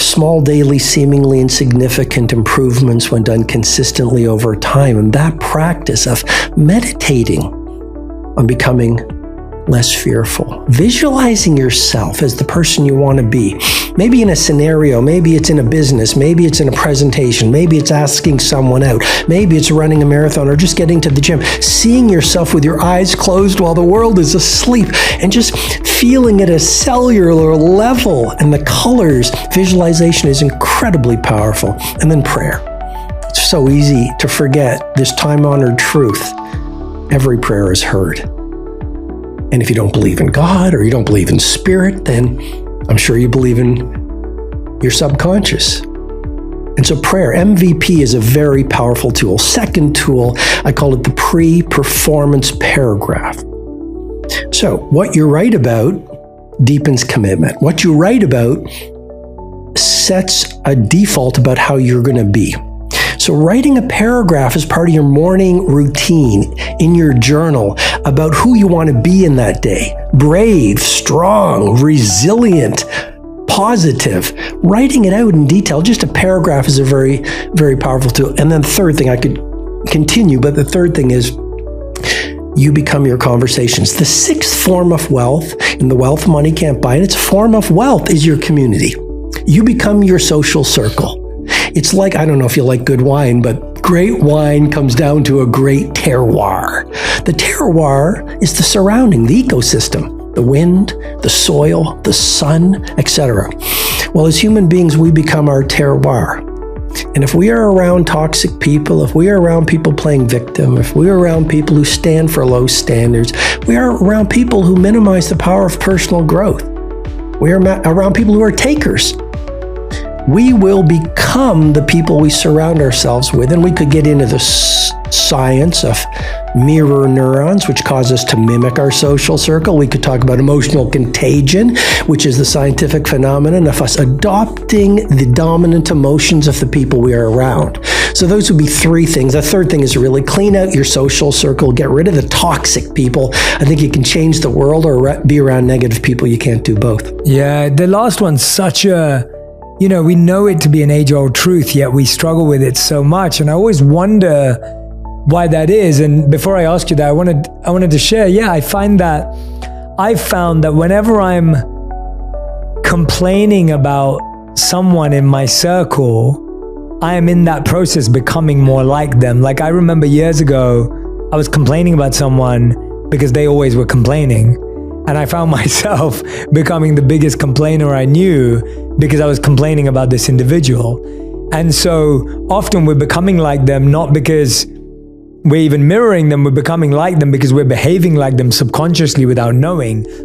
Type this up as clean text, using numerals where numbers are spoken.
small daily, seemingly insignificant improvements when done consistently over time. And that practice of meditating on becoming less fearful, visualizing yourself as the person you want to be, maybe in a scenario, maybe it's in a business, maybe it's in a presentation, maybe it's asking someone out, maybe it's running a marathon or just getting to the gym, seeing yourself with your eyes closed while the world is asleep and just feeling at a cellular level and the colors. Visualization is incredibly powerful. And then prayer. It's so easy to forget this time-honored truth. Every prayer is heard. And if you don't believe in God or you don't believe in spirit, then I'm sure you believe in your subconscious. And so prayer, MVP, is a very powerful tool. Second tool, I call it the pre-performance paragraph. So what you write about deepens commitment. What you write about sets a default about how you're going to be. So writing a paragraph is part of your morning routine in your journal about who you want to be in that day. Brave, strong, resilient, positive. Writing it out in detail, just a paragraph, is a very, very powerful tool. And then the third thing, I could continue, but the third thing is you become your conversations. The sixth form of wealth, and the wealth money can't buy it, it's a form of wealth, is your community. You become your social circle. It's like, I don't know if you like good wine, but great wine comes down to a great terroir. The terroir is the surrounding, the ecosystem, the wind, the soil, the sun, etc. Well, as human beings, we become our terroir. And if we are around toxic people, if we are around people playing victim, if we are around people who stand for low standards, we are around people who minimize the power of personal growth. We are around people who are takers. We will become the people we surround ourselves with. And we could get into the science of mirror neurons, which cause us to mimic our social circle. We could talk about emotional contagion, which is the scientific phenomenon of us adopting the dominant emotions of the people we are around. So those would be three things. The third thing is really clean out your social circle, get rid of the toxic people. I think you can change the world or be around negative people. You can't do both. Yeah, the last one's such a... we know it to be an age-old truth, yet we struggle with it so much. And I always wonder why that is. And before I ask you that, I wanted to share, I found that whenever I'm complaining about someone in my circle, I am in that process becoming more like them. Like I remember years ago, I was complaining about someone because they always were complaining. And I found myself becoming the biggest complainer I knew because I was complaining about this individual. And so often we're becoming like them, not because we're even mirroring them, we're becoming like them because we're behaving like them subconsciously without knowing.